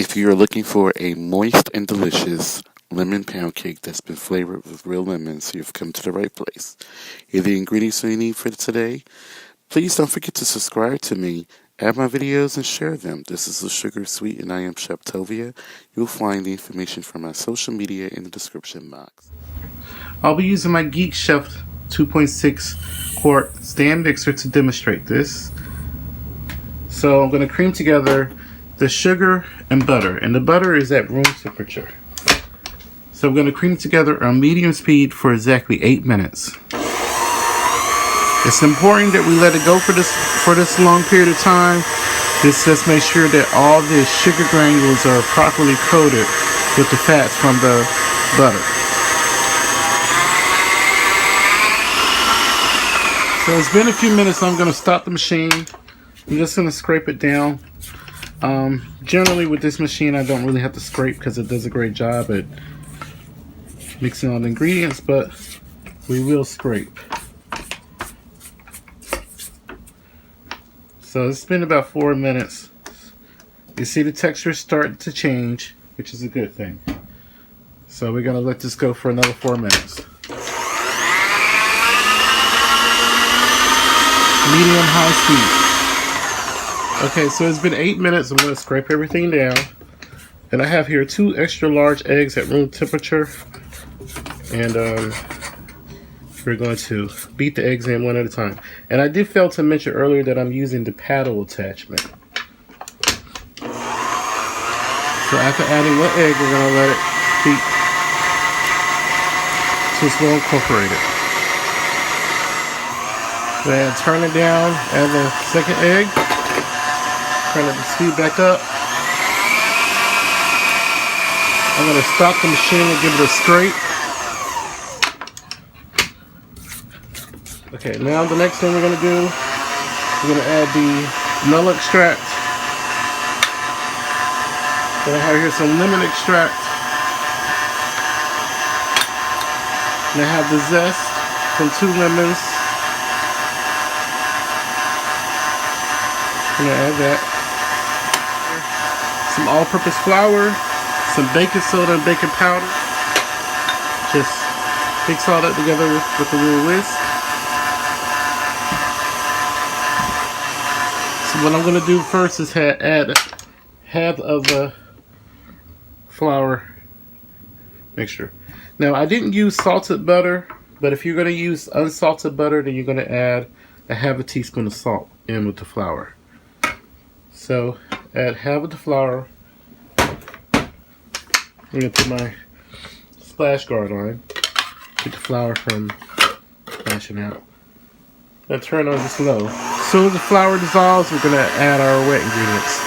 If you are looking for a moist and delicious lemon pound cake that's been flavored with real lemons, you've come to the right place. Here are the ingredients you need for today. Please don't forget to subscribe to me, add my videos, and share them. This is The Sugar Sweet, and I am Chef Tovia. You'll find the information from my social media in the description box. I'll be using my GeekChef 2.6 quart stand mixer to demonstrate this. So I'm going to cream together the sugar and butter, and the butter is at room temperature. So I'm going to cream together on medium speed for exactly 8 minutes. It's important that we let it go for this long period of time. This just makes sure that all the sugar granules are properly coated with the fats from the butter. So it's been a few minutes. I'm going to stop the machine. I'm just going to scrape it down. Generally with this machine I don't really have to scrape because it does a great job at mixing all the ingredients, but we will scrape. So it's been about 4 minutes. You see the texture start to change, which is a good thing. So we're going to let this go for another 4 minutes. Medium high speed. Okay, so it's been 8 minutes. I'm going to scrape everything down. And I have here 2 extra large eggs at room temperature. And we're going to beat the eggs in one at a time. And I did fail to mention earlier that I'm using the paddle attachment. So after adding 1 egg, we're going to let it beat so it's well incorporated. Then turn it down, add the second egg. Turn the speed back up. I'm going to stop the machine and give it a scrape. Okay, now the next thing we're going to do, we're going to add the vanilla extract. Then I have here some lemon extract. And I have the zest from 2 lemons. I'm going to add that. Some all-purpose flour, some baking soda and baking powder. Just mix all that together with a little whisk. So what I'm going to do first is add half of the flour mixture. Now I didn't use salted butter, but if you're going to use unsalted butter, then you're going to add a half a teaspoon of salt in with the flour. So add half of the flour. I'm going to put my splash guard on. Keep the flour from splashing out. Then turn on this low. As soon as the flour dissolves, we're going to add our wet ingredients.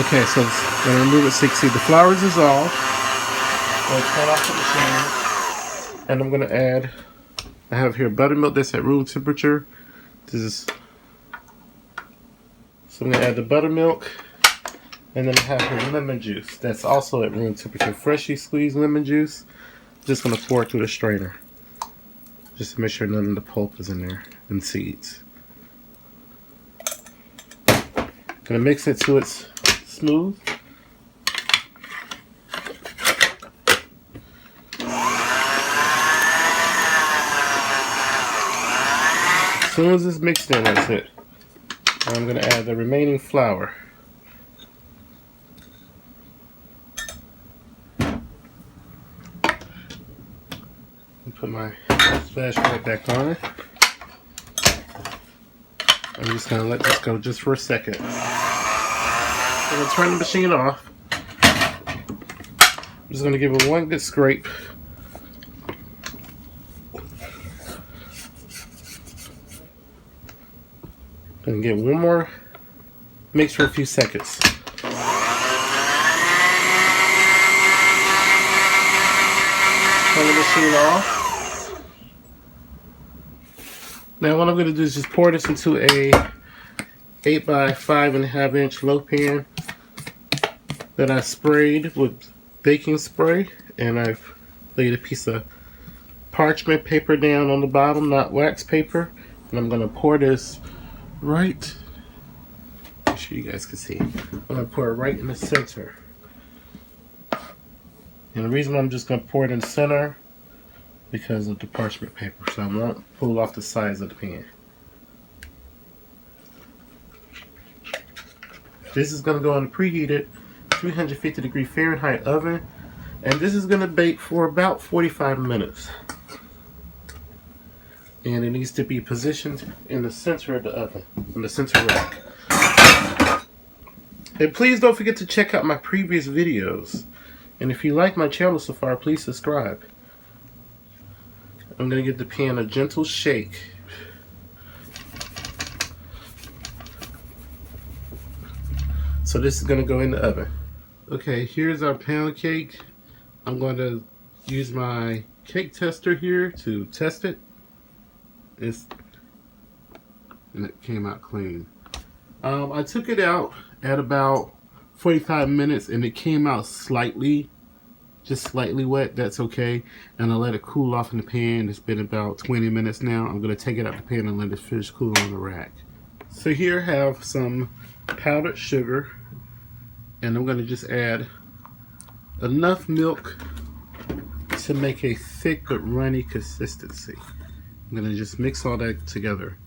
Okay, so I'm going to remove it so you can see the flour is dissolved. I'm going to turn off the machine. And I'm going to add, I have here buttermilk that's at room temperature. This is, so I'm going to add the buttermilk. And then I have here lemon juice that's also at room temperature. Freshly squeezed lemon juice. Just going to pour it through the strainer. Just to make sure none of the pulp is in there and seeds. Going to mix it till it's smooth. As soon as it's mixed in, that's it. I'm going to add the remaining flour. Put my splash guard back on. I'm just going to let this go just for a second. I'm going to turn the machine off. I'm just going to give it one good scrape. Going to get one more mix for a few seconds. Turn the machine off. Now what I'm going to do is just pour this into a 8 by 5.5 inch loaf pan that I sprayed with baking spray, and I've laid a piece of parchment paper down on the bottom, not wax paper, and I'm going to pour this right. Make sure you guys can see. I'm gonna pour it right in the center. And the reason why I'm just gonna pour it in the center because of the parchment paper, so I won't pull off the sides of the pan. This is gonna go in a preheated 350-degree Fahrenheit oven, and this is gonna bake for about 45 minutes. And it needs to be positioned in the center of the oven, in the center rack. And please don't forget to check out my previous videos. And if you like my channel so far, please subscribe. I'm going to give the pan a gentle shake. So this is going to go in the oven. Okay, here's our pound cake. I'm going to use my cake tester here to test it. And it came out clean. I took it out at about 45 minutes and it came out slightly, just slightly wet. That's okay. And I let it cool off in the pan. It's been about 20 minutes now. I'm going to take it out the pan and let it finish cooling on the rack. So here I have some powdered sugar, and I'm going to just add enough milk to make a thick but runny consistency. I'm going to just mix all that together.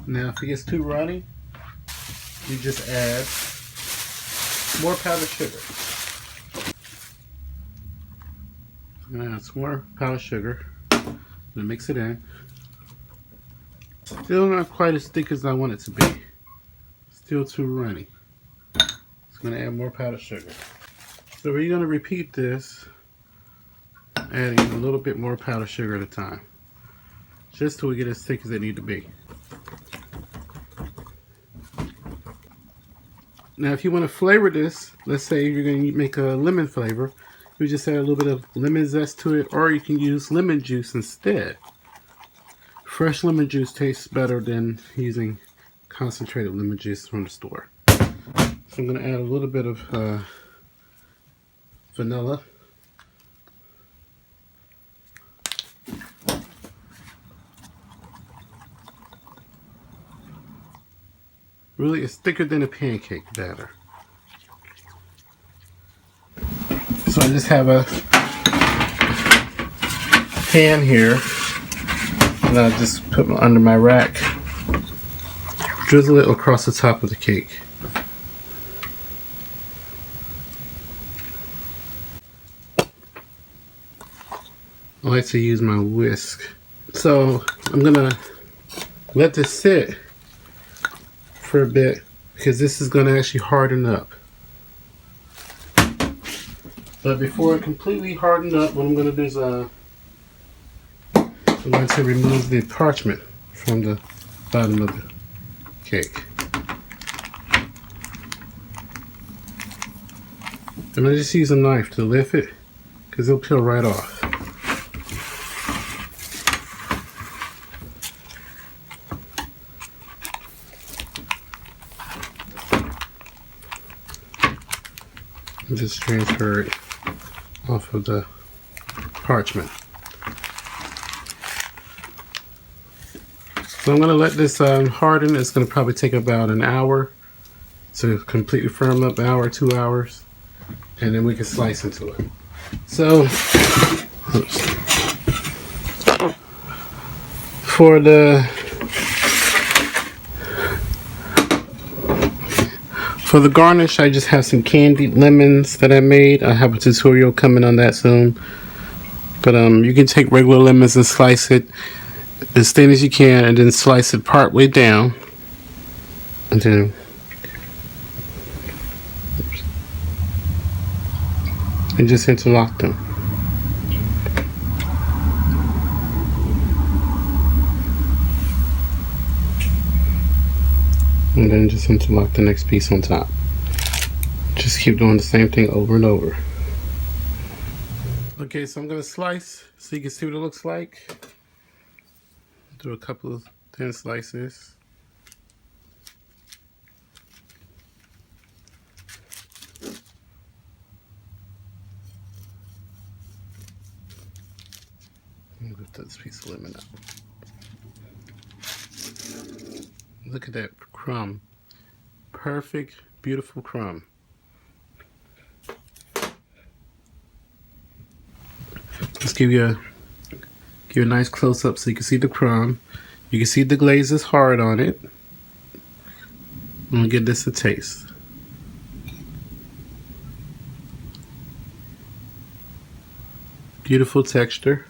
Now if it gets too runny, you just add more powdered sugar. I'm going to add some more powdered sugar. I'm going to mix it in. Still not quite as thick as I want it to be. Still too runny. So I'm going to add more powdered sugar. So we're going to repeat this, adding a little bit more powdered sugar at a time. Just till we get as thick as they need to be. Now if you want to flavor this, let's say you're going to make a lemon flavor, you just add a little bit of lemon zest to it, or you can use lemon juice instead. Fresh lemon juice tastes better than using concentrated lemon juice from the store. So I'm going to add a little bit of vanilla. Really, it's thicker than a pancake batter. So I just have a pan here, and I just put it under my rack, drizzle it across the top of the cake. I like to use my whisk. So I'm gonna let this sit for a bit because this is gonna actually harden up. But before it completely hardened up, what I'm gonna do is I'm going to remove the parchment from the bottom of the cake. And I just use a knife to lift it because it'll peel right off. And just transfer it off of the parchment. So I'm going to let this harden. It's going to probably take about an hour to completely firm up, an hour, 2 hours, and then we can slice into it. So for the garnish, I just have some candied lemons that I made. I have a tutorial coming on that soon. But you can take regular lemons and slice it as thin as you can, and then slice it part way down, and then and just interlock them. And then just interlock the next piece on top. Just keep doing the same thing over and over. Okay, so I'm gonna slice so you can see what it looks like. Do a couple of thin slices. pop this piece of lemon out. Look at that crumb. Perfect, beautiful crumb. Let's give you a nice close up so you can see the crumb. You can see the glaze is hard on it. I'm gonna give this a taste. Beautiful texture.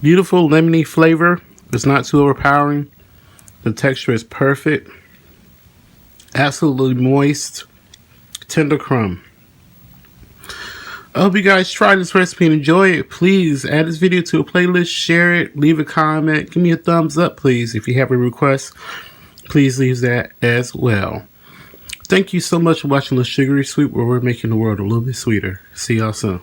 Beautiful lemony flavor. It's not too overpowering. The texture is perfect. Absolutely moist. Tender crumb. I hope you guys try this recipe and enjoy it. Please add this video to a playlist, share it, leave a comment, give me a thumbs up, please. If you have a request, please leave that as well. Thank you so much for watching The Sugary Sweet, where we're making the world a little bit sweeter. See y'all soon.